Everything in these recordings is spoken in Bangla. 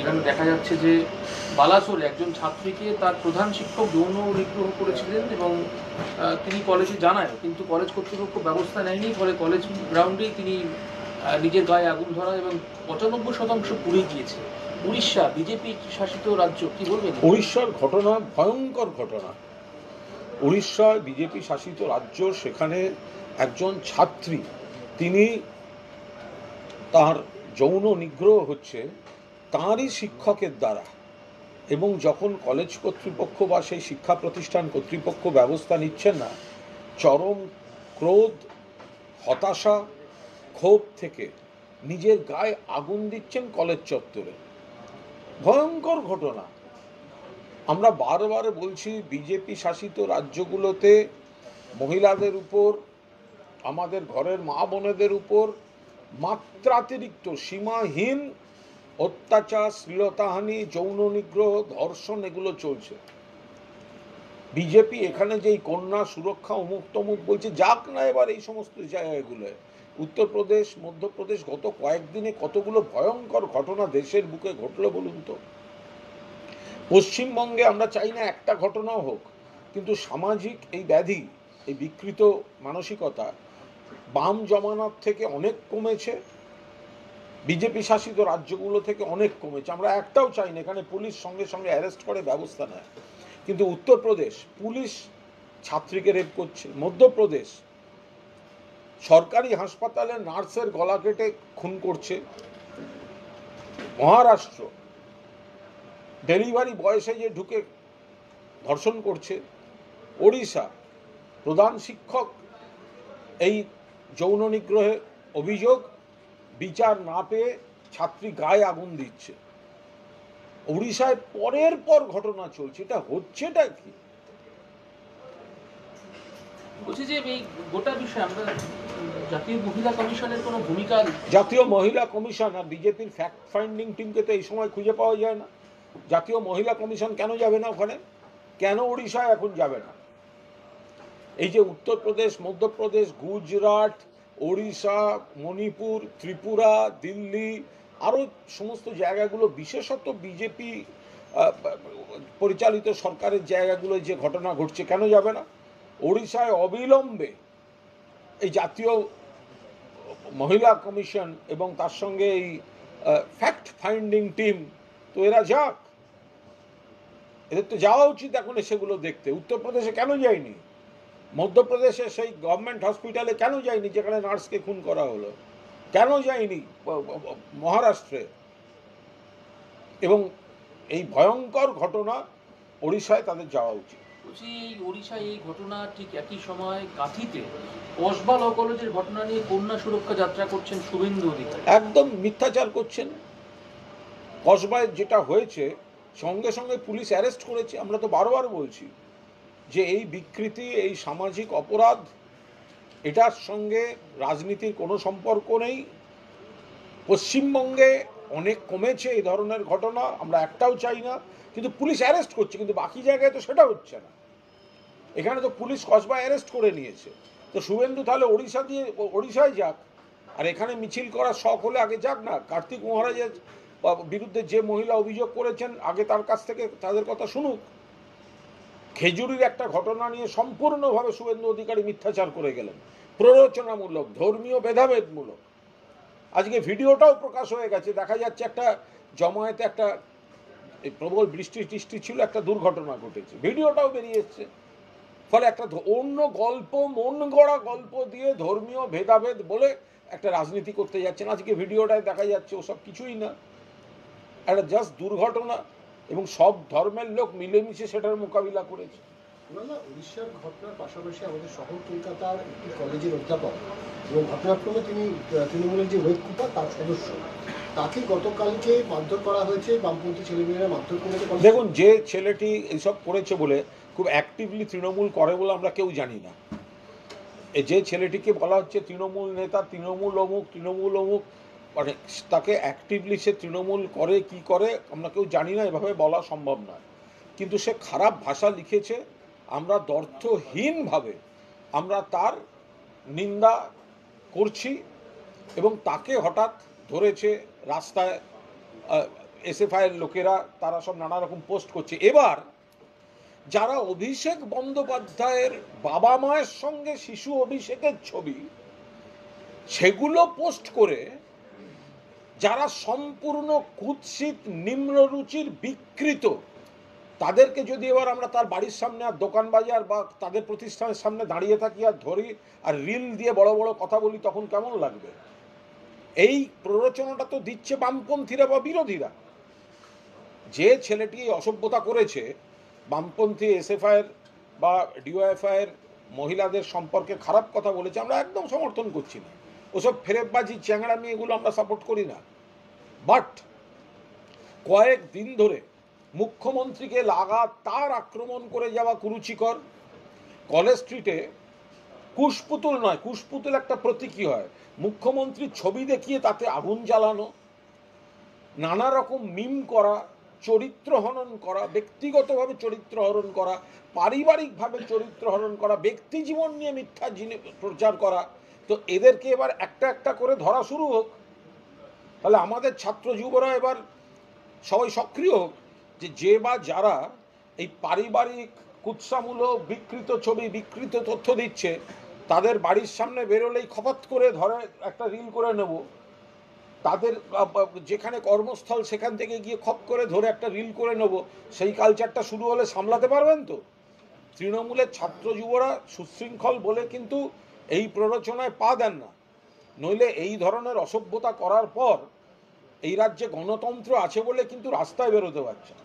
যেখানে দেখা যাচ্ছে যে বালাসোরে একজন ছাত্রীকে তার প্রধান শিক্ষক যৌন নিগ্রহ করেছিলেন এবং তিনি কলেজে জানায়, কিন্তু কলেজ কর্তৃপক্ষ ব্যবস্থা নেয়নি। ফলে কলেজ গ্রাউন্ডেই তিনি নিজের গায়ে আগুন ধরা এবং 95% পুড়ে গিয়েছে। উড়িষ্যা বিজেপি শাসিত রাজ্য, কি বলবেন? উড়িষ্যার ঘটনা ভয়ঙ্কর ঘটনা। উড়িষ্যায় বিজেপি শাসিত রাজ্য, সেখানে একজন ছাত্রী, তিনি তার যৌন নিগ্রহ হচ্ছে তাঁরই শিক্ষকের দ্বারা, এবং যখন কলেজ কর্তৃপক্ষ বা সেই শিক্ষা প্রতিষ্ঠান কর্তৃপক্ষ ব্যবস্থা নিচ্ছেন না, চরম ক্রোধ, হতাশা, ক্ষোভ থেকে নিজের গায়ে আগুন দিচ্ছেন কলেজ চত্বরে। ভয়ঙ্কর ঘটনা। আমরা বারবার বলছি, বিজেপি শাসিত রাজ্যগুলোতে মহিলাদের উপর, আমাদের ঘরের মা বোনেদের উপর মাত্রাতিরিক্ত সীমাহীন অত্যাচার, শ্লীলতাহানি, যৌন নিগ্রহ, ধর্ষণ এগুলো চলছে। বিজেপি এখানে যেই কন্যা সুরক্ষা অমুক তমুক বলছে, যাক না এবার এই সমস্ত জায়গাগুলোয়। উত্তরপ্রদেশ, মধ্যপ্রদেশ, গত কয়েকদিনে কতগুলো ভয়ঙ্কর ঘটনা দেশের বুকে ঘটলো বলুন তো। পশ্চিমবঙ্গে আমরা চাই না একটা ঘটনাও হোক, কিন্তু সামাজিক এই ব্যাধি, এই বিকৃত মানসিকতা বাম জমানার থেকে অনেক কমেছে, বিজেপি শাসিত রাজ্যগুলো থেকে অনেক কমেছে। আমরা একটাও চাই না এখানে পুলিশ সঙ্গে সঙ্গে অ্যারেস্ট করে ব্যবস্থা নেয়, কিন্তু উত্তরপ্রদেশ পুলিশ ছাত্রীকে রেপ করছে, মধ্যপ্রদেশ সরকারি হাসপাতালে নার্সের গলা কেটে খুন করছে, মহারাষ্ট্র ডেলিভারি বয়সে যে ঢুকে ধর্ষণ করছে, ওড়িশা প্রধান শিক্ষক এই যৌন নিগ্রহে অভিযোগ, বিচার না পেয়ে ছাত্রী গায়ে আগুন দিচ্ছে। উড়িষ্যায় পরের পর ঘটনা চলছে, এটা হচ্ছেটা কি? বলছি যে এই গোটা বিষয়ে আমরা জাতীয় মহিলা কমিশনের কোনো ভূমিকা, জাতীয় মহিলা কমিশন আর বিজেপির ফ্যাক্ট ফাইন্ডিং টিমকে তো এই সময় খুঁজে পাওয়া যায় না। জাতীয় মহিলা কমিশন কেন যাবে না ওখানে? কেন উড়িষ্যায় এখন যাবে না? এই যে উত্তরপ্রদেশ, মধ্যপ্রদেশ, গুজরাট, ওড়িশা, মণিপুর, ত্রিপুরা, দিল্লি, আরও সমস্ত জায়গাগুলো, বিশেষত বিজেপি পরিচালিত সরকারের জায়গাগুলো যে ঘটনা ঘটছে, কেন যাবে না? ওড়িশায় অবিলম্বে এই জাতীয় মহিলা কমিশন এবং তার সঙ্গে এই ফ্যাক্ট ফাইন্ডিং টিম, তো এরা যাক, এদের তো যাওয়া উচিত এখন সেগুলো দেখতে। উত্তরপ্রদেশে কেন যায়নি? মধ্যপ্রদেশে সেই গভর্নমেন্ট হসপিটালে কেন যায়নি যেখানে নার্সকে খুন করা হলো? কেন যায়নি মহারাষ্ট্রে? এবং এই ভয়ঙ্কর ঘটনা ওড়িশায় তাদের যাওয়া উচিত। বলছি এই ওড়িশায় এই ঘটনা ঠিক একই সময় কাঁথিতে কসবা ল কলেজের ঘটনা নিয়ে কন্যা সুরক্ষা যাত্রা করছেন শুভেন্দু অধিকারী। একদম মিথ্যাচার করছেন। কসবায় যেটা হয়েছে সঙ্গে সঙ্গে পুলিশ অ্যারেস্ট করেছে। আমরা তো বারবার বলছি যে এই বিকৃতি, এই সামাজিক অপরাধ, এটার সঙ্গে রাজনীতির কোনো সম্পর্ক নেই। পশ্চিমবঙ্গে অনেক কমেছে এই ধরনের ঘটনা, আমরা একটাও চাই না, কিন্তু পুলিশ অ্যারেস্ট করছে, কিন্তু বাকি জায়গায় তো সেটা হচ্ছে না। এখানে তো পুলিশ কসবায় অ্যারেস্ট করে নিয়েছে, তো শুভেন্দু তাহলে ওড়িশায় যাক, আর এখানে মিছিল করার শখ হলে আগে যাক না। কার্তিক মহারাজের বিরুদ্ধে যে মহিলা অভিযোগ করেছেন, আগে তার কাছ থেকে তাদের কথা শুনুক। খেজুরির একটা ঘটনা নিয়ে সম্পূর্ণভাবে শুভেন্দু অধিকারী মিথ্যাচার করে গেলেন, প্ররোচনামূলক, ধর্মীয় ভেদাভেদমূলক। আজকে ভিডিওটাও প্রকাশ হয়ে গেছে, দেখা যাচ্ছে একটা জমায়েতে একটা প্রবল বৃষ্টি ছিল, একটা দুর্ঘটনা ঘটেছে, ভিডিওটাও বেরিয়ে এসছে। ফলে একটা অন্য গল্প, মন গড়া গল্প দিয়ে ধর্মীয় ভেদাভেদ বলে একটা রাজনীতি করতে যাচ্ছেন। আজকে ভিডিওটায় দেখা যাচ্ছে ওসব কিছুই না, একটা জাস্ট দুর্ঘটনা, এবং সব ধর্মের লোক মিলেমিশে সেটার মোকাবিলা করেছে। উড়িষ্যার ঘটনার পাশাপাশি আমাদের শহর কলকাতার একটি কলেজের অধ্যাপক এবং ঘটনাক্রমে তিনি তৃণমূলের যে ওয়েব কুপার তার সদস্য, তাকে গতকালকে মারধর করা হয়েছে, বামপন্থী ছেলেমেয়েরা মারধর করেছে। দেখুন, যে ছেলেটি এইসব করেছে বলে, খুব অ্যাক্টিভলি তৃণমূল করে বলে আমরা কেউ জানি না। যে ছেলেটিকে বলা হচ্ছে তৃণমূল নেতা, তৃণমূল অমুক, মানে তাকে অ্যাক্টিভলি সে তৃণমূল করে কি করে আমরা কেউ জানি না, এভাবে বলা সম্ভব নয়। কিন্তু সে খারাপ ভাষা লিখেছে, আমরা দ্ব্যর্থহীনভাবে আমরা তার নিন্দা করছি, এবং তাকে হঠাৎ ধরেছে রাস্তায় এসএফআই এর লোকেরা তারা সব নানা রকম পোস্ট করছে। এবার যারা অভিষেক বন্দ্যোপাধ্যায়ের বাবা মায়ের সঙ্গে শিশু অভিষেকের ছবি সেগুলো পোস্ট করে যারা সম্পূর্ণ কুৎসিত নিম্নরুচির বিকৃত, তাদেরকে যদি এবার আমরা তার বাড়ির সামনে আর দোকান বাজার বা তাদের প্রতিষ্ঠানের সামনে দাঁড়িয়ে থাকি আর ধরি আর রিল দিয়ে বড় বড় কথা বলি, তখন কেমন লাগবে? এই প্ররোচনাটা তো দিচ্ছে বামপন্থীরা বা বিরোধীরা। যে ছেলেটি অসভ্যতা করেছে, বামপন্থী এসএফআইয়ের বা ডিওএফআইয়ের মহিলাদের সম্পর্কে খারাপ কথা বলেছে, আমরা একদম সমর্থন করছি না। ওসব ফেরেববাজি চ্যাংড়ামি এগুলো আমরা সাপোর্ট করি না। বাট কয়েক দিন ধরে মুখ্যমন্ত্রীকে লাগাতার আক্রমণ করে যাওয়া কুরুচিকর। কলেজ স্ট্রিটে কুশপুতুল নয়, কুশপুতুল একটা প্রতীকী হয়, মুখ্যমন্ত্রীর ছবি দেখিয়ে তাতে আগুন জ্বালানো, নানা রকম মিম করা, চরিত্র হনন করা, ব্যক্তিগতভাবে চরিত্র হরণ করা, পারিবারিকভাবে চরিত্র হরণ করা, ব্যক্তি জীবন নিয়ে মিথ্যা প্রচার করা। তো এদেরকে এবার একটা একটা করে ধরা শুরু হোক, তাহলে আমাদের ছাত্র যুবরা এবার সবাই সক্রিয় হোক, যে বা যারা এই পারিবারিক কুৎসামূলক বিকৃত ছবি, বিকৃত তথ্য দিচ্ছে, তাদের বাড়ির সামনে বেরোলেই খপাত করে ধরে একটা রিল করে নেব, তাদের যেখানে কর্মস্থল সেখান থেকে গিয়ে খপ করে ধরে একটা রিল করে নেব, সেই কালচারটা শুরু হলে সামলাতে পারবেন তো? তৃণমূলের ছাত্র যুবরা সুশৃঙ্খল বলে কিন্তু এই প্ররোচনায় পা দেন না, নইলে এই ধরনের অসভ্যতা করার পর এই রাজ্যে গণতন্ত্র আছে বলে কিন্তু রাস্তায় বেরোতে পারছে না।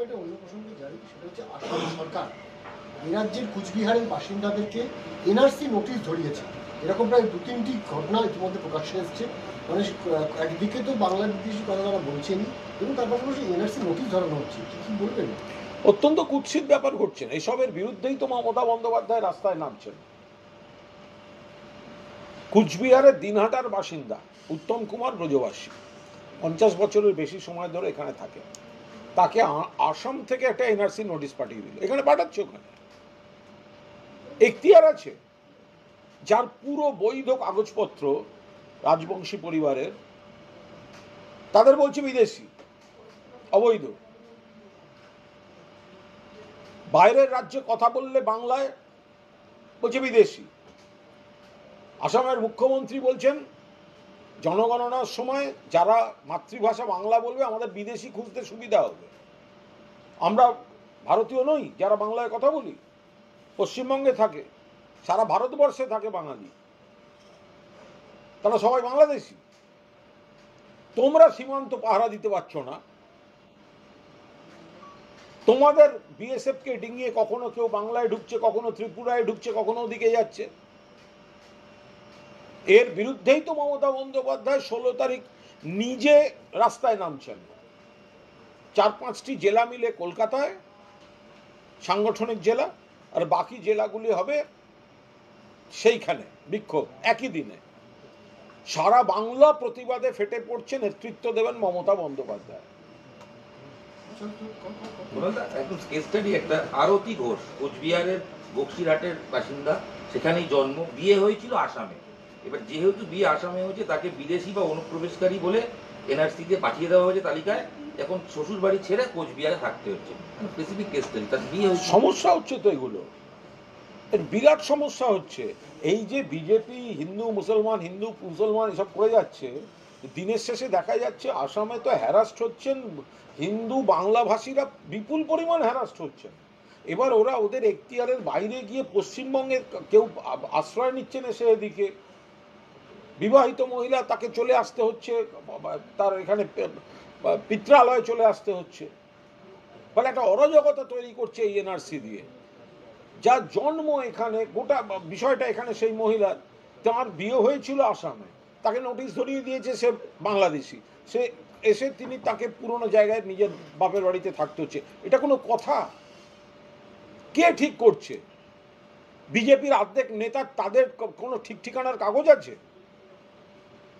এটা অন্য প্রসঙ্গে জানি, সেটা হচ্ছে আসাম সরকার এই রাজ্যের কুচবিহারের বাসিন্দাদেরকে এনআরসি নোটিশ ধরিয়েছে। এরকম প্রায় 2-3টি ঘটনা ইতিমধ্যে প্রকাশ্যে এসছে। মানে একদিকে তো বাংলা বিদেশি কথা তারা বলছেনই, এবং তার পাশাপাশি এনআরসি নোটিশ ধরানো হচ্ছে। কি বলবেন? অত্যন্ত কুৎসিত ব্যাপার ঘটছেন, এসবের বিরুদ্ধেই তো মমতা বন্দ্যোপাধ্যায় রাস্তায় নামছেন। কুচবিহারের দিনহাটার বাসিন্দা উত্তম কুমার ব্রজবাসী, 50 বছরের বেশি সময় ধরে এখানে থাকে, তাকে আসাম থেকে একটা এনআরসি নোটিশ পাঠিয়ে দিল। এখানে পাঠাচ্ছে, ওখানে এখতিয়ার আছে, যার পুরো বৈধ কাগজপত্র রাজবংশী পরিবারের, তাদের বলছে বিদেশি, অবৈধ। বাইরের রাজ্যে কথা বললে বাংলায় বলছে বিদেশি। আসামের মুখ্যমন্ত্রী বলছেন জনগণনার সময় যারা মাতৃভাষা বাংলা বলবে আমাদের বিদেশি খুঁজতে সুবিধা হবে। আমরা ভারতীয় নই যারা বাংলায় কথা বলি, পশ্চিমবঙ্গে থাকে, সারা ভারতবর্ষে থাকে বাঙালি, তারা সবাই বাংলাদেশি। তোমরা সীমান্ত পাহারা দিতে পারছো না, তোমাদের বিএসএফকে ডিঙিয়ে কখনো কেউ বাংলায় ঢুকছে, কখনো ত্রিপুরায় ঢুকছে, কখনো ওদিকে যাচ্ছে। এর বিরুদ্ধেই তো মমতা বন্দ্যোপাধ্যায় 16 তারিখ নিজে রাস্তায় নামছেন। 4-5টি জেলা মিলে কলকাতায় সাংগঠনিক জেলা, আর বাকি জেলাগুলি হবে সেইখানে বিক্ষোভ। একই দিনে সারা বাংলা প্রতিবাদে ফেটে পড়ছে, নেতৃত্ব দেবেন মমতা বন্দ্যোপাধ্যায়। একদম কেস স্টাডি একটা আরতি ঘোষ, কোচবিহারের বক্সিরহাটের বাসিন্দা, সেখানেই জন্ম, বিয়ে হয়েছিল আসামে। এবার যেহেতু বিয়ে আসামে হয়েছে, তাকে বিদেশি বা অনুপ্রবেশকারী বলে এনআরসি দিয়ে পাঠিয়ে দেওয়া হয়েছে তালিকায়। এখন শ্বশুর বাড়ি ছেড়ে কোচবিহারে থাকতে হচ্ছে। স্পেসিফিক কেস স্টাডি, তার বিয়ে হয়েছে। সমস্যা হচ্ছে তো এগুলো, বিরাট সমস্যা হচ্ছে। এই যে বিজেপি হিন্দু মুসলমান এসব করে যাচ্ছে, দিনের শেষে দেখা যাচ্ছে আসামে তো হ্যারাস্ট হচ্ছেন হিন্দু বাংলাভাষীরা, বিপুল পরিমাণ হ্যারাস্ট হচ্ছেন। এবার ওরা ওদের এখতিয়ারের বাইরে গিয়ে পশ্চিমবঙ্গের কেউ আশ্রয় নিচ্ছেন এসে, এদিকে বিবাহিত মহিলা, তাকে চলে আসতে হচ্ছে, তার এখানে পিত্রালয়ে চলে আসতে হচ্ছে। ফলে একটা অরাজকতা তৈরি করছে এই এনআরসি দিয়ে। যার জন্ম এখানে, গোটা বিষয়টা এখানে সেই মহিলার, তার বিয়ে হয়েছিল আসামে, তাকে নোটিশ ধরিয়ে দিয়েছে সে বাংলাদেশি, সে এসে তিনি তাকে পুরনো জায়গায় নিজের বাপের বাড়িতে থাকতে হচ্ছে। এটা কোনো কথা? কে ঠিক করছে? বিজেপির অর্ধেক নেতা, তাদের কোনো ঠিক ঠিকানার কাগজ আছে?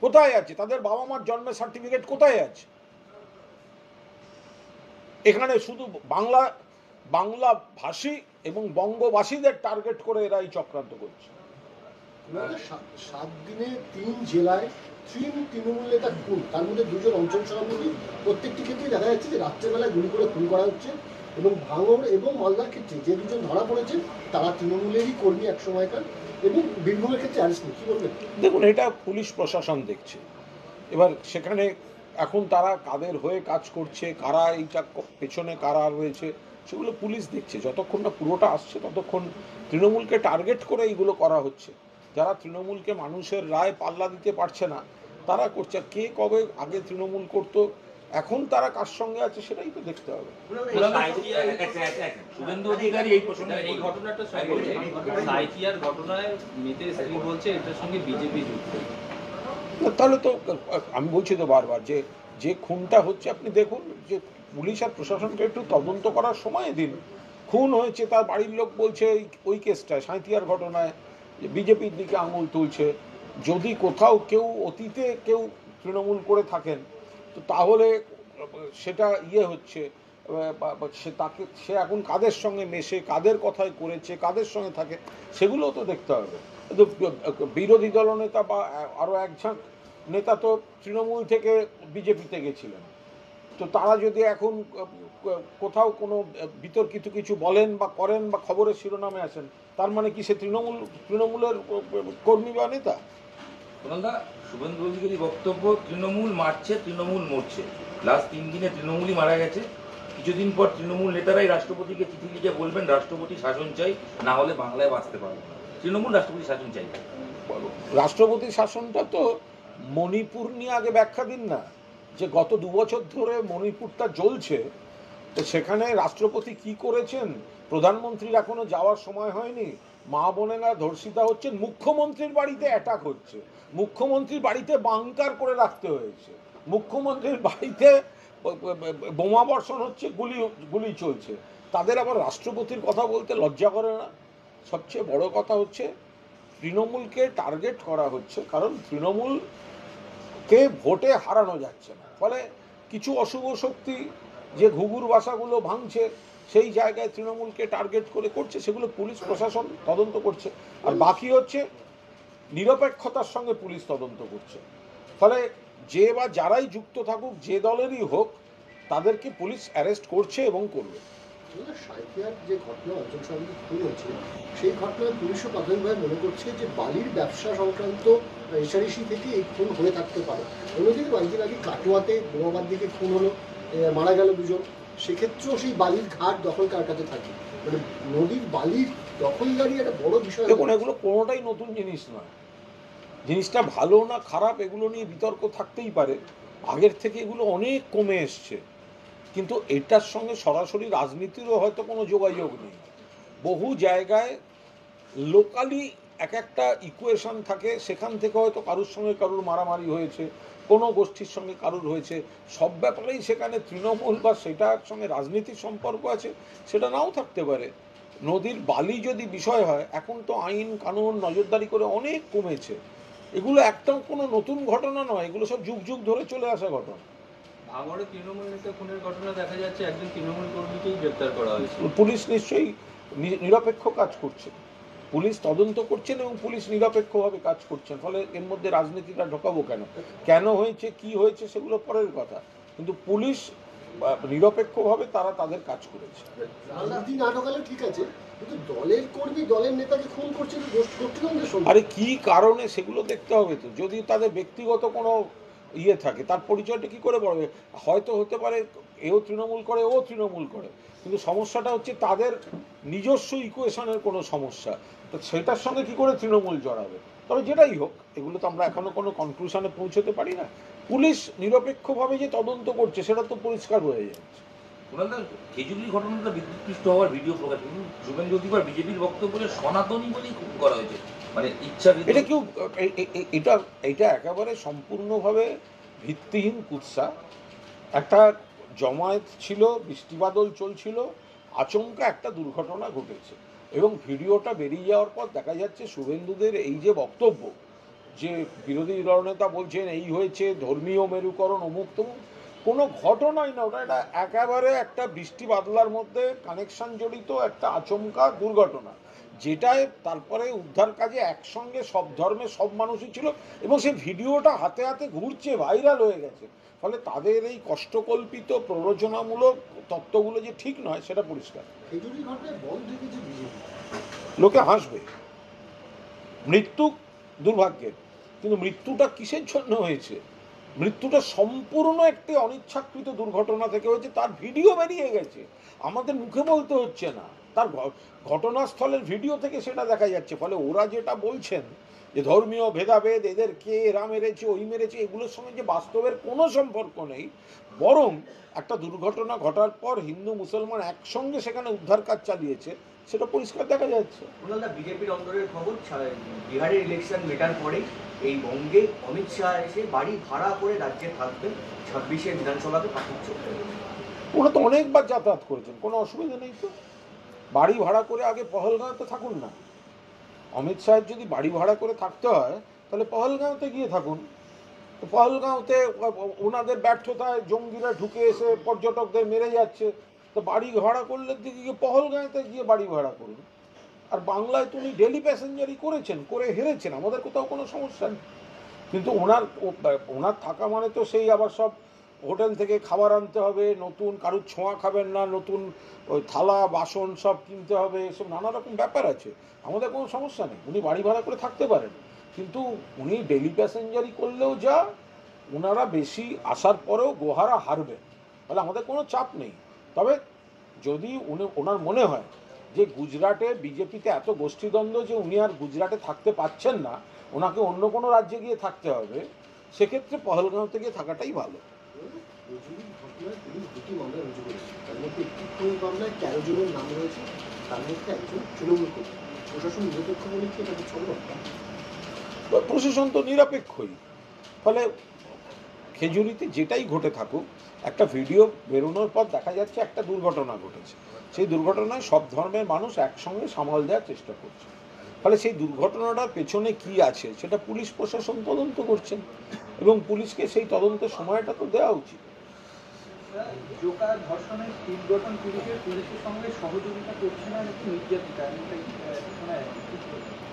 কোথায় আছে তাদের বাবা মার জন্মের সার্টিফিকেট? কোথায় আছে? এখানে শুধু বাংলা ভাষী এবং বঙ্গবাসীদের টার্গেট করে এরা এই চক্রান্ত করছে। সাত দিনে 3 জেলায় তৃণমূল নেতা খুন, তার মধ্যে 2 জন অঞ্চল সভাপতি। প্রত্যেকটি ক্ষেত্রে দেখা যাচ্ছে যে রাত্রেবেলায় গুলি করে খুন করা হচ্ছে, এবং ভাঙড় এবং মালদার ক্ষেত্রে যে 2 জন ধরা পড়েছে তারা তৃণমূলেরই কর্মী এক সময়কার, এবং বীরভূমের ক্ষেত্রে অ্যারেস্ট নেই। কি বলবেন? দেখুন, এটা পুলিশ প্রশাসন দেখছে। এবার সেখানে এখন তারা কাদের হয়ে কাজ করছে, কারা এইটা পেছনে কারা রয়েছে, সেগুলো পুলিশ দেখছে। যতক্ষণ না পুরোটা আসছে ততক্ষণ তৃণমূলকে টার্গেট করে এইগুলো করা হচ্ছে। যারা তৃণমূলকে মানুষের রায় পাল্লা দিতে পারছে না তারা করছে। কে কবে আগে তৃণমূল করতো, এখন তারা কার সঙ্গে আছে সেটাই তো দেখতে হবে। শুভেন্দু অধিকারী এই প্রসঙ্গে এই ঘটনাটা সাইকিয়ার ঘটনায় মিতের স্ত্রী বলছে এটার সঙ্গে বিজেপি যুক্ত। তাহলে তো আমি বলছি তো বারবার যে যে খুনটা হচ্ছে আপনি দেখুন, যে পুলিশ আর প্রশাসনকে একটু তদন্ত করার সময় দিন। খুন হয়েছে, তার বাড়ির লোক বলছে ওই কেসটায় সাঁইথিয়ার ঘটনায় বিজেপির দিকে আঙুল তুলছে। যদি কোথাও কেউ অতীতে কেউ তৃণমূল করে থাকেন তো তাহলে সেটা হচ্ছে সে এখন কাদের সঙ্গে মেশে, কাদের কথায় করেছে, কাদের সঙ্গে থাকে, সেগুলোও তো দেখতে হবে। বিরোধী দলনেতা বা আরও এক ঝাঁক নেতা তো তৃণমূল থেকে বিজেপিতে গেছিলেন। তো তারা যদি এখন কোথাও কোনো বিতর্কিত কিছু বলেন বা করেন বা খবরের শিরোনামে আসেন, তার মানে কি সে তৃণমূলের কর্মী বা নেতা? সোনালদা, শুভেন্দু অধিকারী বক্তব্য, তৃণমূল মারছে, তৃণমূল মরছে। লাস্ট 3 দিনে তৃণমূলই মারা গেছে। কিছুদিন পর তৃণমূল নেতারাই রাষ্ট্রপতিকে চিঠি লিখে বলবেন রাষ্ট্রপতি শাসন চাই, না হলে বাংলায় বাঁচতে পারবে না। তৃণমূল রাষ্ট্রপতি শাসন চাই। রাষ্ট্রপতি শাসনটা তো মণিপুর নিয়ে আগে ব্যাখ্যা দিন না, যে গত 2 বছর ধরে মণিপুরটা জ্বলছে, তো সেখানে রাষ্ট্রপতি কি করেছেন? প্রধানমন্ত্রীর এখনো যাওয়ার সময় হয়নি, মা বোনেরা ধর্ষিতা হচ্ছেন, মুখ্যমন্ত্রীর বাড়িতে অ্যাটাক হচ্ছে, মুখ্যমন্ত্রীর বাড়িতে বাংকার করে রাখতে হয়েছে, মুখ্যমন্ত্রীর বাড়িতে বোমা বর্ষণ হচ্ছে, গুলি চলছে। তাদের আবার রাষ্ট্রপতির কথা বলতে লজ্জা করে না? সবচেয়ে বড় কথা হচ্ছে তৃণমূলকে টার্গেট করা হচ্ছে, কারণ তৃণমূলকে ভোটে হারানো যাচ্ছে না। ফলে কিছু অশুভ শক্তি যে ঘুঘুর বাসাগুলো ভাঙছে, সেই জায়গায় তৃণমূলকে টার্গেট করে করছে, সেগুলো পুলিশ প্রশাসন তদন্ত করছে। আর বাকি হচ্ছে নিরপেক্ষতার সঙ্গে পুলিশ তদন্ত করছে। ফলে যে বা যারাই যুক্ত থাকুক, যে দলেরই হোক, তাদেরকে পুলিশ অ্যারেস্ট করছে এবং করবে। সাঁইথিয়ার যে ঘটনা অঞ্চল সভাপতি খুন হয়েছে, সেই ঘটনায় পুলিশও প্রাথমিকভাবে মনে করছে যে বালির ব্যবসা সংক্রান্ত রেশারেশি থেকে এই খুন হয়ে থাকতে পারে। অন্যদিকে কয়েকদিন আগে কাটোয়াতে বোমাবাদ দিকে খুন হলো, মারা গেল 2 জন। সেক্ষেত্রেও সেই বালির ঘাট দখল কার কাছে থাকে, মানে নদীর বালির দখলদারি একটা বড় বিষয়। দেখুন, এগুলো কোনোটাই নতুন জিনিস নয়। জিনিসটা ভালো না খারাপ এগুলো নিয়ে বিতর্ক থাকতেই পারে, আগের থেকে এগুলো অনেক কমে এসছে। কিন্তু এটার সঙ্গে সরাসরি রাজনীতিরও হয়তো কোনো যোগাযোগ নেই। বহু জায়গায় লোকালি এক একটা ইকুয়েশন থাকে, সেখান থেকে হয়তো কারুর সঙ্গে কারুর মারামারি হয়েছে, কোনো গোষ্ঠীর সঙ্গে কারুর হয়েছে। সব ব্যাপারেই সেখানে তৃণমূল বা সেটার সঙ্গে রাজনীতির সম্পর্ক আছে, সেটা নাও থাকতে পারে। নদীর বালি যদি বিষয় হয়, এখন তো আইন কানুন নজরদারি করে অনেক কমেছে। এগুলো একদম কোনো নতুন ঘটনা নয়, এগুলো সব যুগ যুগ ধরে চলে আসা ঘটনা। ভাঙড়ে তৃণমূল নেতা খুনের ঘটনা দেখা যাচ্ছে একজন তৃণমূল কর্মীকেই গ্রেপ্তার করা হয়েছে। পুলিশ নিশ্চয়ই নিরপেক্ষ কাজ করছে, পুলিশ তদন্ত করছেন এবং পুলিশ নিরপেক্ষভাবে কাজ করছেন। ফলে এর মধ্যে রাজনীতিটা ঢোকাবো কেন? কেন হয়েছে, কি হয়েছে, সেগুলো পরের কথা। কিন্তু পুলিশ নিরপেক্ষভাবে তারা তাদের কাজ করেছে। রাজনীতি না ঢোকালে ঠিক আছে, কিন্তু দলের কর্মী দলের নেতাকে খুন করছে তো দোষ কর্তৃপক্ষের সঙ্গে। আরে কি কারণে সেগুলো দেখতে হবে তো। যদি তাদের ব্যক্তিগত কোনো থাকে, তার পরিচয়টা কি করে পড়বে? হয়তো হতে পারে এও তৃণমূল করে, ও তৃণমূল করে, কিন্তু সমস্যাটা হচ্ছে তাদের নিজস্ব ইকুয়েশনের কোনো সমস্যা, তো সেটার সঙ্গে কি করে তৃণমূল জড়াবে? তবে যেটাই হোক, এগুলো তো আমরা এখনো কোনো কনক্লুশনে পৌঁছতে পারি না। পুলিশ নিরপেক্ষভাবে যে তদন্ত করছে সেটা তো পরিষ্কার হয়ে যাচ্ছে। খেজুরির ঘটনাটা বিদ্যুৎপৃষ্ট হওয়ার ভিডিও প্রকাশ, কিন্তু শুভেন্দু অধিকারী বিজেপির বক্তব্য বলে সনাতনী বলেই খুন করা হয়েছে, মানে ইচ্ছা। এটা কেউ এটা একেবারে সম্পূর্ণভাবে ভিত্তিহীন কুৎসা। একটা জমায়েত ছিল, বৃষ্টিবাদল চলছিল, আচমকা একটা দুর্ঘটনা ঘটেছে এবং ভিডিওটা বেরিয়ে যাওয়ার পর দেখা যাচ্ছে শুভেন্দুদের এই যে বক্তব্য, যে বিরোধী দলনেতা বলছেন এই হয়েছে ধর্মীয় মেরুকরণ, অমুক তমুক, কোনো ঘটনাই না ওটা। এটা একেবারে একটা বৃষ্টি বাদলার মধ্যে কানেকশন জড়িত একটা আচমকা দুর্ঘটনা, যেটায় তারপরে উদ্ধার কাজে একসঙ্গে সব ধর্মের সব মানুষই ছিল, এবং সেই ভিডিওটা হাতে হাতে ঘুরছে, ভাইরাল হয়ে গেছে। ফলে তাদের এই কষ্টকল্পিত প্ররোচনামূলক তত্ত্বগুলো যে ঠিক নয় সেটা পরিষ্কার। খেজুরি ঘটনায় বল ঢেকেছে বিজেপি। লোকে হাসবে, মৃত্যু দুর্ভাগ্যের, কিন্তু মৃত্যুটা কিসের জন্য হয়েছে? মৃত্যুটা সম্পূর্ণ একটি অনিচ্ছাকৃত দুর্ঘটনা থেকে হয়েছে, তার ভিডিও বেরিয়ে গেছে, আমাদের মুখে বলতে হচ্ছে না, তার ঘটনাস্থলের ভিডিও থেকে সেটা দেখা যাচ্ছে। ফলে ওরা যেটা বলছেন যে ধর্মীয় ভেদাভেদ, এদের কে এরা মেরেছে ওই মেরেছে, এগুলোর সঙ্গে যে বাস্তবের কোনো সম্পর্ক নেই, বরং একটা দুর্ঘটনা ঘটার পর হিন্দু মুসলমান একসঙ্গে সেখানে উদ্ধার কাজ চালিয়েছে, সেটা পরিষ্কার দেখা যাচ্ছে। কুণালদা, বিজেপির অন্দরের খবর, বিহারের ইলেকশন মেটার পরে এই বঙ্গে অমিত শাহ এসে বাড়ি ভাড়া করে রাজ্যে থাকবেন, 26-এ বিধানসভাকে পাঠিয়ে চলবে। ওরা তো অনেকবার যাতায়াত করেছেন, কোনো অসুবিধা নেই তো। বাড়ি ভাড়া করে আগে পহলগাঁওতে থাকুন না। অমিত শাহের যদি বাড়ি ভাড়া করে থাকতে হয় তাহলে পহলগাঁওতে গিয়ে থাকুন। তো পহলগাঁওতে ওনাদের ব্যর্থতায় জঙ্গিরা ঢুকে এসে পর্যটকদের মেরে যাচ্ছে, তো বাড়ি ভাড়া করলে দিকে গিয়ে পহলগাঁওতে গিয়ে বাড়ি ভাড়া করুন। আর বাংলায় তো উনি ডেলি প্যাসেঞ্জারই করেছেন, করে হেরেছেন, আমাদের কোথাও কোনো সমস্যা নেই। কিন্তু ওনার থাকা মানে তো সেই আবার সব হোটেল থেকে খাবার আনতে হবে, নতুন কারুর ছোঁয়া খাবেন না, নতুন ওই থালা বাসন সব কিনতে হবে, এসব নানা রকম ব্যাপার আছে। আমাদের কোনো সমস্যা নেই, উনি বাড়ি ভাড়া করে থাকতে পারেন, কিন্তু উনি ডেলি প্যাসেঞ্জারি করলেও যা ওনারা বেশি আসার পরেও গোহারা হারবেন, তাহলে আমাদের কোনো চাপ নেই। তবে যদি ওনার মনে হয় যে গুজরাটে বিজেপিতে এত গোষ্ঠীদ্বন্দ্ব যে উনি আর গুজরাটে থাকতে পাচ্ছেন না, ওনাকে অন্য কোনো রাজ্যে গিয়ে থাকতে হবে, সেক্ষেত্রে পহলগাঁওতে গিয়ে থাকাটাই ভালো। খেজুরি ঘটনায় পুলিশ 2টি মামলা রুজু করেছে, তার মধ্যে একটি খুন মামলায় 13 জনের নাম রয়েছে, তার মধ্যে একজন তৃণমূল কর্মী। প্রশাসন নিরপেক্ষ বলে কি এটা সম্ভব? প্রশাসন তো নিরপেক্ষই। ফলে খেজুরিতে যেটাই ঘটে থাকুক, একটা ভিডিও বেরোনোর পর দেখা যাচ্ছে একটা দুর্ঘটনা ঘটেছে, সেই দুর্ঘটনায় সব ধর্মের মানুষ একসঙ্গে সামাল দেওয়ার চেষ্টা করছে। ফলে সেই দুর্ঘটনাটার পেছনে কি আছে সেটা পুলিশ প্রশাসন তদন্ত করছেন, এবং পুলিশকে সেই তদন্তের সময়টা তো দেওয়া উচিত। জোকা ধর্ষণের টিম গঠন পুলিশের সঙ্গে সহযোগিতা করছে না, একটু নির্যাতিতা,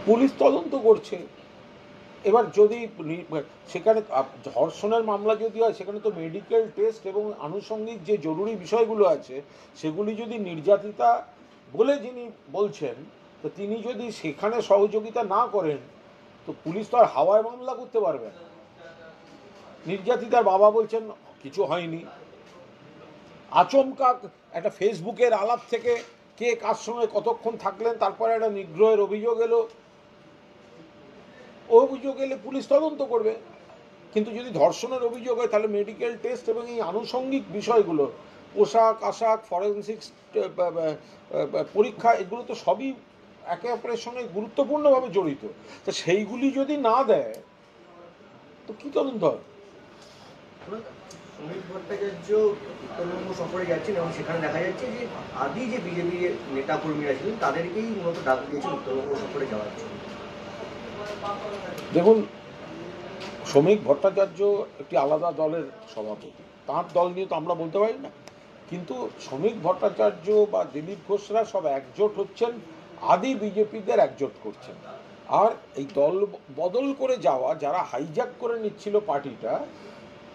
পুলিশ তদন্ত করছে। এবার যদি সেখানে ধর্ষণের মামলা যদি হয়, সেখানে তো মেডিকেল টেস্ট এবং আনুষঙ্গিক যে জরুরি বিষয়গুলো আছে সেগুলি যদি নির্যাতিতা বলে যিনি বলছেন, তো তিনি যদি সেখানে সহযোগিতা না করেন, তো পুলিশ তো আর হাওয়ায় মামলা করতে পারবে না। নির্যাতিতার বাবা বলছেন কিছু হয়নি, আচমকা একটা ফেসবুকের আলাপ থেকে কে কার সঙ্গে কতক্ষণ থাকলেন, তারপরে একটা নিগ্রহের অভিযোগ এলো, অভিযোগ এলে পুলিশ তদন্ত করবে। কিন্তু যদি ধর্ষণের অভিযোগ হয় তাহলে মেডিকেল টেস্ট এবং এই আনুষঙ্গিক বিষয়গুলো, পোশাক আশাক, ফরেন্সিক্স পরীক্ষা, এগুলো তো সবই একে অপরের সঙ্গে গুরুত্বপূর্ণভাবে জড়িত। তো সেইগুলি যদি না দেয় তো কী তদন্ত হবে? শ্রমিক ভট্টাচার্য উত্তরবঙ্গ সফরে যাচ্ছেন এবং সেখানে দেখা যাচ্ছে যে আদি যে বিজেপি নেতা কর্মীরা ছিলেন তাদেরকেই মূলত ডাক দিয়েছেন উত্তরবঙ্গ সফরে যাওয়ার জন্য। দেখুন, শ্রমিক ভট্টাচার্য একটি আলাদা দলের সভাপতি, তাঁর দল নিয়ে তো আমরা বলতে পারি না, কিন্তু শ্রমিক ভট্টাচার্য বা দিলীপ ঘোষরা সব একজোট হচ্ছেন, আদি বিজেপিদের একজোট করছেন। আর এই দল বদল করে যাওয়া যারা হাইজ্যাক করে নিচ্ছিল পার্টিটা,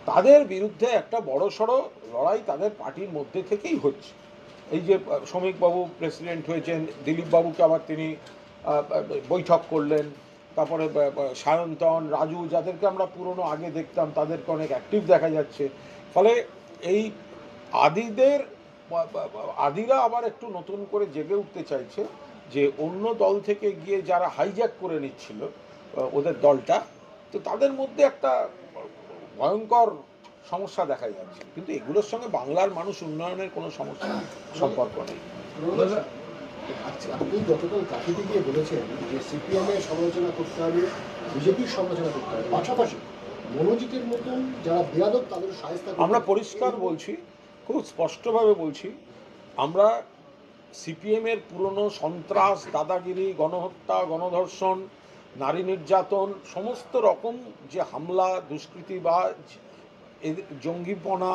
তাদের বিরুদ্ধে একটা বড়সড় লড়াই তাদের পার্টির মধ্যে থেকেই হচ্ছে। এই যে শ্রমিকবাবু প্রেসিডেন্ট হয়েছেন, দিলীপবাবুকে আবার তিনি বৈঠক করলেন, তারপরে সায়ন্তন, রাজু, যাদেরকে আমরা পুরনো আগে দেখতাম তাদেরকে অনেক অ্যাক্টিভ দেখা যাচ্ছে। ফলে এই আদিরা আবার একটু নতুন করে জেগে উঠতে চাইছে, যে অন্য দল থেকে গিয়ে যারা হাইজ্যাক করে নিচ্ছিল ওদের দলটা, তো তাদের মধ্যে একটা ভয়ঙ্কর সমস্যা দেখা যাচ্ছে। কিন্তু এগুলোর সঙ্গে বাংলার মানুষ উন্নয়নের কোনো সমস্যা সম্পর্ক নেই। আচ্ছা, আপনি গতকাল কাঁথিতে গিয়ে বলেছেন যে সিপিএম এর সমালোচনা করতে হবে, বিজেপির সমালোচনা করতে হবে, পাশাপাশি মনোজিতের মতন যারা বেয়াদব তাদের শায়েস্তা করতে হবে। আমরা পরিষ্কার বলছি, খুব স্পষ্টভাবে বলছি, আমরা সিপিএমের পুরনো সন্ত্রাস, দাদাগিরি, গণহত্যা, গণধর্ষণ, নারী নির্যাতন, সমস্ত রকম যে হামলা, দুষ্কৃতিবাজ, জঙ্গিপনা,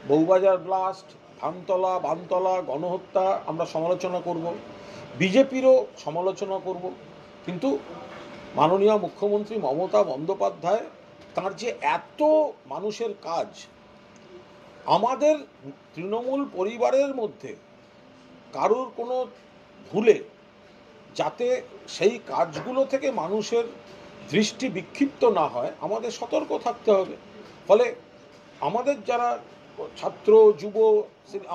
বউবাজার ব্লাস্ট, ধানতলা, বানতলা, গণহত্যা আমরা সমালোচনা করব। বিজেপিরও সমালোচনা করব, কিন্তু মাননীয় মুখ্যমন্ত্রী মমতা বন্দ্যোপাধ্যায় তার যে এত মানুষের কাজ, আমাদের তৃণমূল পরিবারের মধ্যে কারোর কোনো ভুলে যাতে সেই কাজগুলো থেকে মানুষের দৃষ্টি বিক্ষিপ্ত না হয়, আমাদের সতর্ক থাকতে হবে। ফলে আমাদের যারা ছাত্র যুব,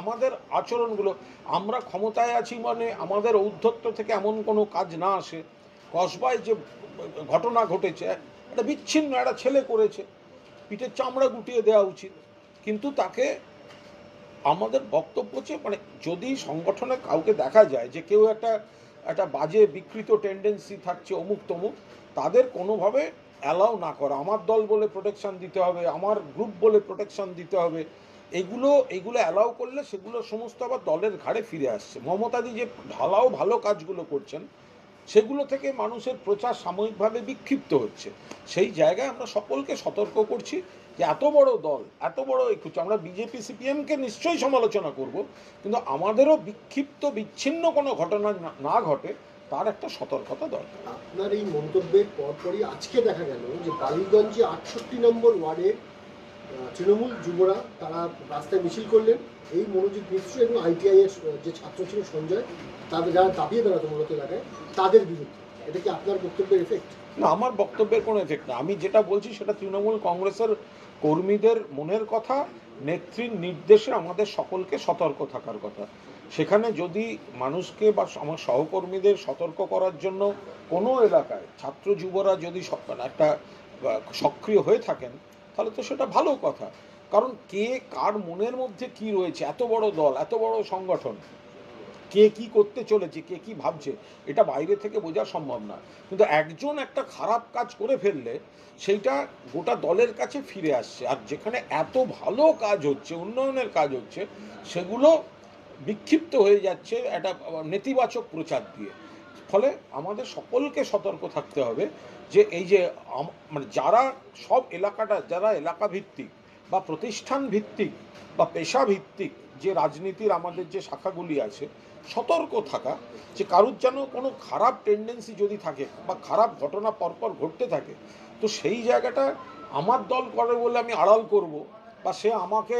আমাদের আচরণগুলো, আমরা ক্ষমতায় আছি মানে আমাদের ঔদ্ধত্য থেকে এমন কোনো কাজ না আসে। কসবায় যে ঘটনা ঘটেছে, একটা বিচ্ছিন্ন একটা ছেলে করেছে, পিঠের চামড়া গুটিয়ে দেওয়া উচিত, কিন্তু তাকে আমাদের বক্তব্য হচ্ছে মানে যদি সংগঠনে কাউকে দেখা যায় যে কেউ একটা বাজে বিকৃত টেন্ডেন্সি থাকছে অমুক তমুক, তাদের কোনোভাবে অ্যালাউ না করা। আমার দল বলে প্রোটেকশন দিতে হবে, আমার গ্রুপ বলে প্রোটেকশন দিতে হবে, এগুলো অ্যালাউ করলে সেগুলো সমস্ত আবার দলের ঘাড়ে ফিরে আসছে। মমতাদি যে ঢালাও ভালো কাজগুলো করছেন সেগুলো থেকে মানুষের প্রচার সাময়িকভাবে বিক্ষিপ্ত হচ্ছে। সেই জায়গায় আমরা সকলকে সতর্ক করছি যে এত বড় দল, এত বড় কিছু, আমরা বিজেপি সিপিএমকে নিশ্চয়ই সমালোচনা করব, কিন্তু আমাদেরও বিক্ষিপ্ত বিচ্ছিন্ন কোনো ঘটনা না ঘটে তার একটা সতর্কতা দরকার। আপনার এই মন্তব্যের পরপরই আজকে দেখা গেল যে বালিগঞ্জে 68 নম্বর ওয়ার্ডের তৃণমূল যুবরা তারা রাস্তায় মিছিল করলেন। এই মনোজিৎ মিশ্র এবং ITI এর যে ছাত্র ছিল সঞ্জয়, তাদের যারা দাবিয়ে বেড়াতো মূলত এলাকায়, তাদের বিরুদ্ধে। এটা কি আপনার বক্তব্যের এফেক্ট? না, আমার বক্তব্যের কোনো এফেক্ট না। আমি যেটা বলছি সেটা তৃণমূল কংগ্রেসের কর্মীদের মনের কথা, নেত্রীর নির্দেশে আমাদের সকলকে সতর্ক থাকার কথা। সেখানে যদি মানুষকে বা আমার সহকর্মীদের সতর্ক করার জন্য কোনো এলাকায় ছাত্র যুবরা যদি একটা সক্রিয় হয়ে থাকেন, তাহলে তো সেটা ভালো কথা। কারণ কে কার মনের মধ্যে কি রয়েছে, এত বড় দল, এত বড় সংগঠন, কে কি করতে চলেছে, কে কি ভাবছে, এটা বাইরে থেকে বোঝা সম্ভব না। কিন্তু একজন একটা খারাপ কাজ করে ফেললে সেইটা গোটা দলের কাছে ফিরে আসছে। আর যেখানে এত ভালো কাজ হচ্ছে, উন্নয়নের কাজ হচ্ছে, সেগুলো বিক্ষিপ্ত হয়ে যাচ্ছে একটা নেতিবাচক প্রচার দিয়ে। ফলে আমাদের সকলকে সতর্ক থাকতে হবে যে এই যে মানে যারা সব এলাকাটা, যারা এলাকা ভিত্তিক বা প্রতিষ্ঠান ভিত্তিক বা পেশা ভিত্তিক যে রাজনীতির আমাদের যে শাখাগুলি আছে, সতর্ক থাকা যে কারুর যেন কোনো খারাপ টেন্ডেন্সি যদি থাকে বা খারাপ ঘটনা পরপর ঘটতে থাকে, তো সেই জায়গাটা আমার দল করে বলে আমি আড়াল করব, বা সে আমাকে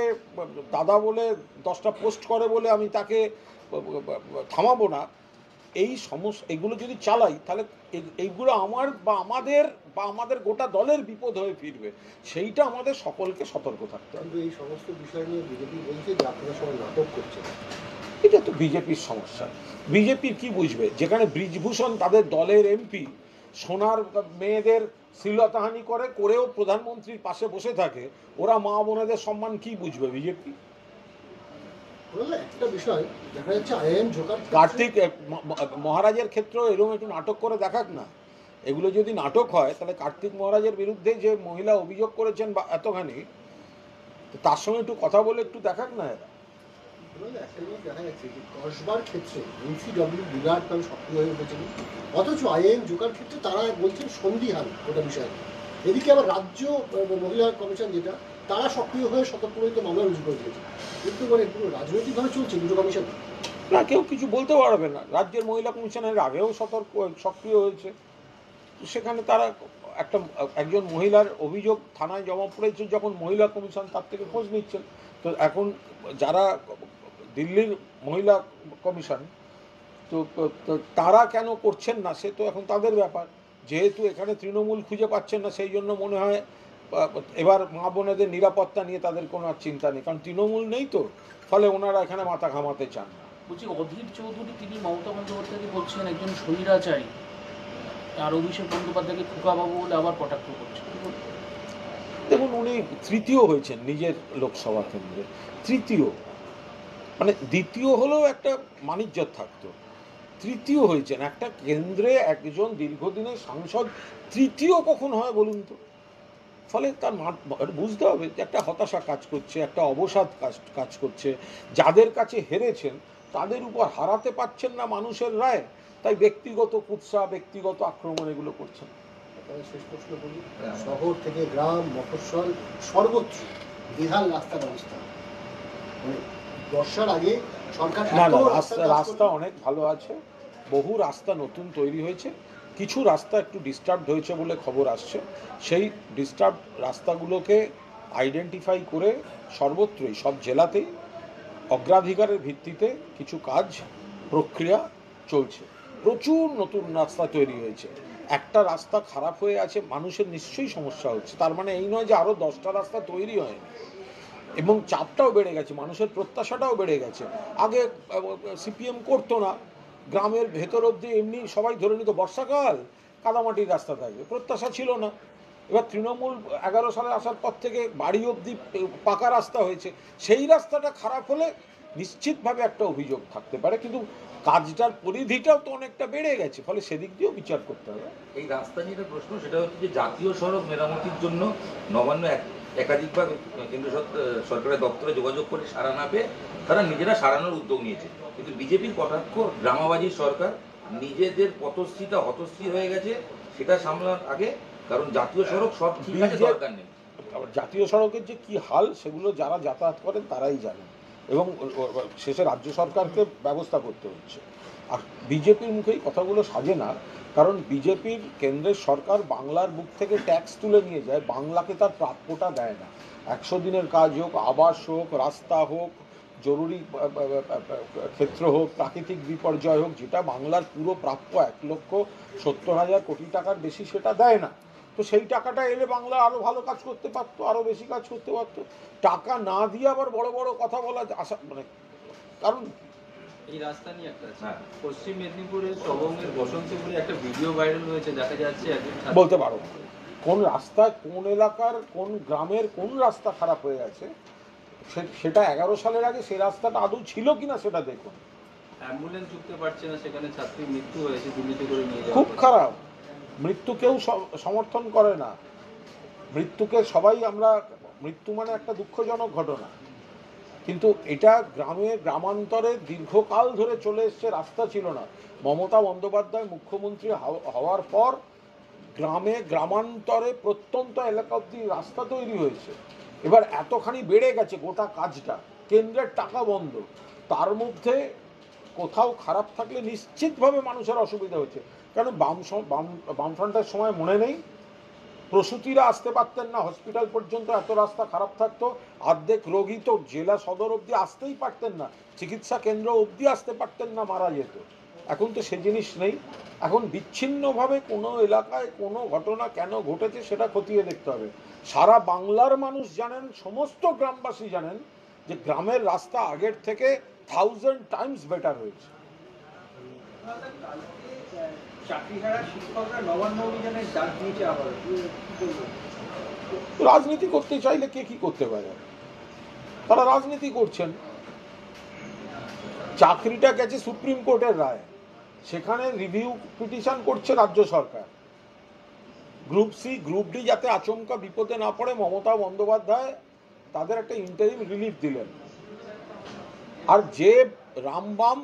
দাদা বলে 10টা পোস্ট করে বলে আমি তাকে থামাবো না, এই এগুলো যদি চালাই তাহলে এইগুলো আমার বা আমাদের গোটা দলের বিপদ হয়ে ফিরবে। সেইটা আমাদের সকলকে সতর্ক থাকতে হবে। কিন্তু এই সমস্ত বিষয় নিয়ে বিজেপি বলছে যে আপনারা সবাই নাটক করছেন। এটা তো বিজেপির সমস্যা। বিজেপির কি বুঝবে? যেখানে বৃজভূষণ তাদের দলের MP সোনার মেয়েদের শ্লীলতাহানি করেও প্রধানমন্ত্রীর পাশে বসে থাকে, ওরা মা বোনেদের সম্মান কি বুঝবে বিজেপি? একটা বিষয় দেখা যাচ্ছে IIM জোকার কার্তিক মহারাজের ক্ষেত্রেও এরকম একটু নাটক করে দেখাক না। এগুলো যদি নাটক হয় তাহলে কার্তিক মহারাজের বিরুদ্ধে যে মহিলা অভিযোগ করেছেন বা এতখানি, তার সঙ্গে একটু কথা বলে একটু দেখাক না। এরা একটা জিনিস দেখা যাচ্ছে যে কসবার ক্ষেত্রে NCW বিরাট ভাবে সক্রিয় হয়ে উঠেছেন, অথচ IIM জোকার ক্ষেত্রে তারা বলছেন সন্দিহান গোটা বিষয়ে। এদিকে আবার রাজ্য মহিলা কমিশন যেটা, তারা সক্রিয় হয়ে সতর্কজনিত মামলা রুজু করে দিয়েছে। কিন্তু মানে পুরো রাজনৈতিকভাবে চলছে দুটো কমিশন। না, কেউ কিছু বলতে পারবে না। রাজ্যের মহিলা কমিশনের আগেও সক্রিয় হয়েছে, সেখানে তারা একজন মহিলার অভিযোগ থানায় জমা পড়েছে, যখন মহিলা কমিশন তার থেকে খোঁজ নিচ্ছেন। তো এখন যারা দিল্লির মহিলা কমিশন, তো তারা কেন করছেন না সে তো এখন তাদের ব্যাপার। যেহেতু এখানে তৃণমূল খুঁজে পাচ্ছেন না, সেই জন্য মনে হয় এবার মা বোনেদের নিরাপত্তা নিয়ে তাদের কোনো আর চিন্তা নেই, কারণ তৃণমূল নেই তো, ফলে ওনারা এখানে মাথা ঘামাতে চান না। বলছি, অধীর চৌধুরী তিনি মমতা বন্দ্যোপাধ্যায়কে বলছেন একজন স্বৈরাচারী, আর অভিষেক বন্দ্যোপাধ্যায়কে খোকাবাবু বলে আবার কটাক্ষ করছেন। দেখুন, উনি তৃতীয় হয়েছেন নিজের লোকসভা কেন্দ্রে, তৃতীয়, মানে দ্বিতীয় হলেও একটা মানিজ্য থাকতো, তৃতীয় হয়েছেন একটা কেন্দ্রে। একজন দীর্ঘদিনের সাংসদ তৃতীয় কখন হয় বলুন তো? ফলে তার বুঝতে হবে যে একটা হতাশা কাজ করছে, একটা অবসাদ কাজ করছে। যাদের কাছে হেরেছেন তাদের উপর হারাতে পারছেন না মানুষের রায়, তাই ব্যক্তিগত কুৎসা, ব্যক্তিগত আক্রমণ এগুলো করছেন। শেষ প্রশ্ন করি, শহর থেকে গ্রাম, মফস্বল সর্বত্র বেহাল রাস্তা ব্যবস্থা, মানে বর্ষার আগে সরকার না, রাস্তা অনেক ভালো আছে। বহু রাস্তা নতুন তৈরি হয়েছে, কিছু রাস্তা একটু ডিস্টার্বড হয়েছে বলে খবর আসছে। সেই ডিস্টার্ব রাস্তাগুলোকে আইডেন্টিফাই করে সর্বত্রই সব জেলাতেই অগ্রাধিকারের ভিত্তিতে কিছু কাজ প্রক্রিয়া চলছে। প্রচুর নতুন রাস্তা তৈরি হয়েছে। একটা রাস্তা খারাপ হয়ে আছে, মানুষের নিশ্চয়ই সমস্যা হচ্ছে, তার মানে এই নয় যে আরও 10টা রাস্তা তৈরি হয়নি। এবং চাপটাও বেড়ে গেছে, মানুষের প্রত্যাশাটাও বেড়ে গেছে। আগে সিপিএম করতো না, গ্রামের ভেতর অবধি এমনি সবাই ধরে নিত বর্ষাকাল কাদামাটির রাস্তা থাকবে, প্রত্যাশা ছিল না। এবার তৃণমূল 11 সালে আসার পর থেকে বাড়ি অবধি পাকা রাস্তা হয়েছে। সেই রাস্তাটা খারাপ হলে নিশ্চিতভাবে একটা অভিযোগ থাকতে পারে, কিন্তু কাজটার পরিধিটাও তো অনেকটা বেড়ে গেছে, ফলে সেদিক দিয়েও বিচার করতে হবে। এই রাস্তা নিয়ে একটা প্রশ্ন, সেটা হচ্ছে যে জাতীয় সড়ক মেরামতির জন্য নবান্ন একাধিকবার কেন্দ্র সরকারের দপ্তরে যোগাযোগ করে সাড়া না পেয়ে তারা নিজেরা সারানোর উদ্যোগ নিয়েছে, কিন্তু বিজেপির কটাক্ষ গ্রামাবাজির সরকার নিজেদের পথশ্রীটা হতশ্রী হয়ে গেছে, সেটা সামলার আগে, কারণ জাতীয় সড়ক সব ঠিক আছে, দরকার নেই। জাতীয় সড়কের যে কি হাল সেগুলো যারা যাতায়াত করেন তারাই জানেন, এবং শেষে রাজ্য সরকারকে ব্যবস্থা করতে হচ্ছে। আর বিজেপির মুখেই কথাগুলো সাজে না, কারণ বিজেপির কেন্দ্রের সরকার বাংলার বুক থেকে ট্যাক্স তুলে নিয়ে যায়, বাংলাকে তার প্রাপ্যটা দেয় না। 100 দিনের কাজ হোক, আবাস হোক, রাস্তা হোক, জরুরি ক্ষেত্র হোক, প্রাকৃতিক বিপর্যয় হোক, যেটা বাংলার পুরো প্রাপ্য 1,70,000 কোটি টাকার বেশি, সেটা দেয় না। তো সেই টাকাটা এলে বাংলা আরও ভালো কাজ করতে পারতো, আরও বেশি কাজ করতে পারতো। টাকা না দিয়ে আবার বড় বড় কথা বলা আশা, মানে কারণ এই রাস্তা নিয়ে একটা আছে, পশ্চিম মেদিনীপুরের সবংয়ের বসন্তপুরে একটা ভিডিও ভাইরাল হয়েছে, দেখা যাচ্ছে একজন বলতে পারো কোন রাস্তায়, কোন এলাকার, কোন গ্রামের কোন রাস্তা খারাপ হয়ে গেছে, সেটা 11 সালের আগে সেই রাস্তাটা আদৌ ছিল কিনা সেটা দেখুন। অ্যাম্বুলেন্স ঢুকতে পারছে না, সেখানে ছাত্রীর মৃত্যু হয়েছে, দুর্নীতি করে নিয়ে যাওয়া খুব খারাপ। মৃত্যু কেউ সমর্থন করে না, মৃত্যুকে সবাই আমরা, মৃত্যু মানে একটা দুঃখজনক ঘটনা, কিন্তু এটা গ্রামান্তরে দীর্ঘকাল ধরে চলে এসছে, রাস্তা ছিল না। মমতা বন্দ্যোপাধ্যায় মুখ্যমন্ত্রী হওয়ার পর গ্রামান্তরে প্রত্যন্ত এলাকা অব্দি রাস্তা তৈরি হয়েছে। এবার এতখানি বেড়ে গেছে গোটা কাজটা, কেন্দ্রের টাকা বন্ধ, তার মধ্যে কোথাও খারাপ থাকলে নিশ্চিতভাবে মানুষের অসুবিধা হচ্ছে। কারণ বামফ্রন্টের সময় মনে নেই, প্রসূতিরা আসতে পারতেন না হসপিটাল পর্যন্ত, এত রাস্তা খারাপ থাকতো। অর্ধেক রোগী তো জেলা সদর অবধি আসতেই পারতেন না, চিকিৎসা কেন্দ্র অবধি আসতে পারতেন না, মারা যেত। এখন তো সে জিনিস নেই। এখন বিচ্ছিন্নভাবে কোনো এলাকায় কোনো ঘটনা কেন ঘটেছে সেটা খতিয়ে দেখতে হবে। সারা বাংলার মানুষ জানেন, সমস্ত গ্রামবাসী জানেন যে গ্রামের রাস্তা আগের থেকে 1000 টাইমস বেটার হয়েছে। চাকরিহারা শিক্ষকরা নবান্ন অভিযানের ডাক দিয়েছে আবার, রাজনীতি করতে চাইলে কে কি করতে পারে, তারা রাজনীতি করছেন। চাকরিটা গেছে সুপ্রিম কোর্টের রায়, সেখানে রিভিউ পিটিশন করছে রাজ্য সরকার। গ্রুপ সি, গ্রুপ ডি যাতে আচমকা বিপদে না পড়ে, মমতা বন্দ্যোপাধ্যায় তাদের একটা ইন্টারিম রিলিফ দিলেন। আর যে রামবাম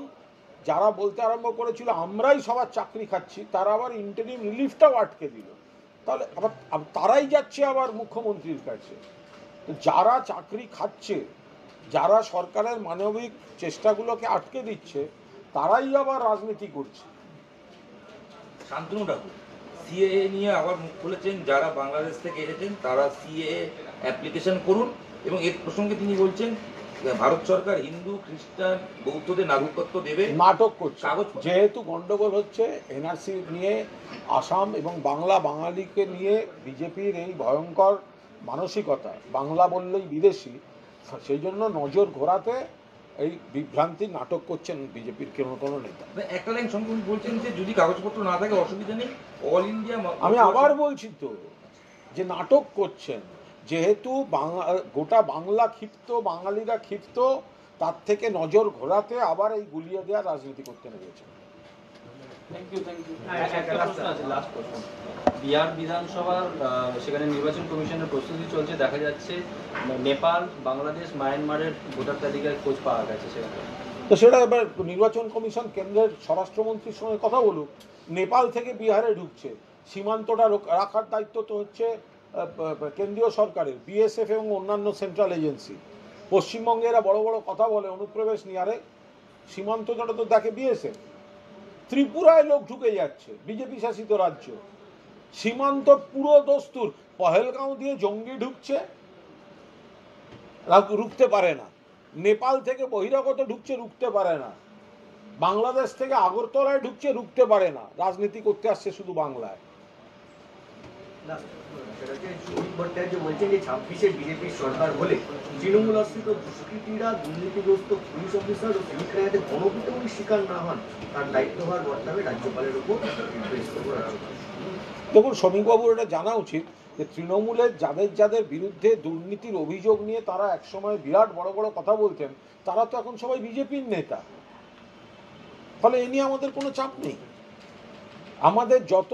যারা বলতে আরম্ভ করেছিল আমরাই সবার চাকরি খাচ্ছি, তারা আবার ইন্টারিম রিলিফটাও আটকে দিল। তাহলে আবার তারাই যাচ্ছে আবার মুখ্যমন্ত্রীর কাছে। যারা চাকরি খাচ্ছে, যারা সরকারের মানবিক চেষ্টাগুলোকে আটকে দিচ্ছে, তারাই আবার রাজনীতি করছে। শান্তনু ঠাকুর সিএএ নিয়ে আবার মুখ খুলেছেন, যারা বাংলাদেশ থেকে এসেছেন তারা সিএএ অ্যাপ্লিকেশন করুন, এবং এর প্রসঙ্গে তিনি বলছেন ভারত সরকার হিন্দু, খ্রিস্টান, বৌদ্ধদের নাগরিকত্ব দেবে, নাটক করছে। যেহেতু গন্ডগোল হচ্ছে এনআরসি নিয়ে, আসাম এবং বাঙালিকে নিয়ে বিজেপির এই ভয়ঙ্কর মানসিকতা, বাংলা বললেই বিদেশি, সেই জন্য নজর ঘোরাতে এই বিভ্রান্তির নাটক করছেন বিজেপির কোনো নেতা। একটা লাইন সঙ্গে বলছেন যে যদি কাগজপত্র না থাকে অসুবিধা নেই, অল ইন্ডিয়া। আমি আবার বলছি তো যে নাটক করছেন, যেহেতু গোটা বাংলা ক্ষিপ্ত, বাঙালিরা ক্ষিপ্ত, তার থেকে নজর ঘোরাতে আবার এই গুলিয়ে দেওয়া রাজনীতি করতে নেমেছেন। লাস্ট প্রশ্ন, বিহার বিধানসভার সেখানে নির্বাচন কমিশনের প্রস্তুতি চলছে, দেখা যাচ্ছে নেপাল, বাংলাদেশ, মায়ানমারের ভোটার তালিকায় খোঁজ পাওয়া গেছে সেখানে। তো সেটা এবার নির্বাচন কমিশন কেন্দ্রের স্বরাষ্ট্রমন্ত্রীর সঙ্গে কথা বলুক। নেপাল থেকে বিহারে ঢুকছে, সীমান্তটা রাখার দায়িত্ব তো হচ্ছে কেন্দ্রীয় সরকারের, বিএসএফ এবং অন্যান্য সেন্ট্রাল এজেন্সি। পশ্চিমবঙ্গে এরা বড় বড় কথা বলে অনুপ্রবেশ নিয়ে, আরে সীমান্তটা তো দেখে বিএসএফ। ত্রিপুরায় লোক ঢুকে যাচ্ছে, বিজেপি শাসিত রাজ্য, সীমান্ত পুরো দস্তুর, পহেলগাঁও দিয়ে জঙ্গি ঢুকছে, রুখতে পারে না, নেপাল থেকে বহিরাগত ঢুকছে, রুখতে পারে না, বাংলাদেশ থেকে আগরতলায় ঢুকছে, রুখতে পারে না, রাজনীতি করতে আসছে শুধু বাংলায়। না, সেটা হচ্ছে শহীদ ভট্টাচার্য বলছেন যে 26-এ বিজেপির সরকার হলে তৃণমূল আশ্রিত দুষ্কৃতীরা, দুর্নীতিগ্রস্ত পুলিশ অফিসার ও সিভিক রায়দের গণপিটুনির শিকার না হন তার দায়িত্বভার বর্তাবে রাজ্যপালের উপর নির্দেশ করবো রাজ্যপাল। দেখুন, শ্রমিকবাবুর এটা জানা উচিত যে তৃণমূলের যাদের যাদের বিরুদ্ধে দুর্নীতির অভিযোগ নিয়ে তারা একসময় বিরাট বড় বড় কথা বলতেন, তারা তো এখন সবাই বিজেপির নেতা। ফলে এ নিয়ে আমাদের কোনো চাপ নেই। আমাদের যত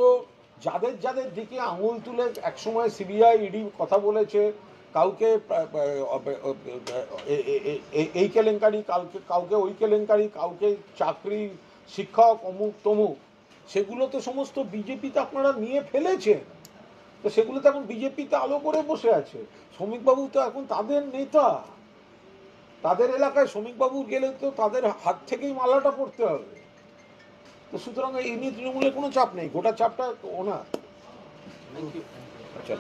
যাদের যাদের দিকে আঙুল তুলে একসময় সিবিআই ইডি কথা বলেছে, কাউকে এই কেলেঙ্কারি, কাউকে ওই কেলেঙ্কারি, কাউকে চাকরি, শিক্ষক, অমুক তমুক, সেগুলো তো সমস্ত বিজেপিতে আপনারা নিয়ে ফেলেছেন। তো সেগুলো তো এখন বিজেপিতে আলো করে বসে আছে। শ্রমিকবাবু তো এখন তাদের নেতা, তাদের এলাকায় শ্রমিকবাবু গেলে তো তাদের হাত থেকেই মালাটা পড়তে হবে। তো সুতরাং এই নিয়ে তৃণমূলের কোনো চাপ নেই, গোটা চাপটা ওনার। Thank you. আচ্ছা।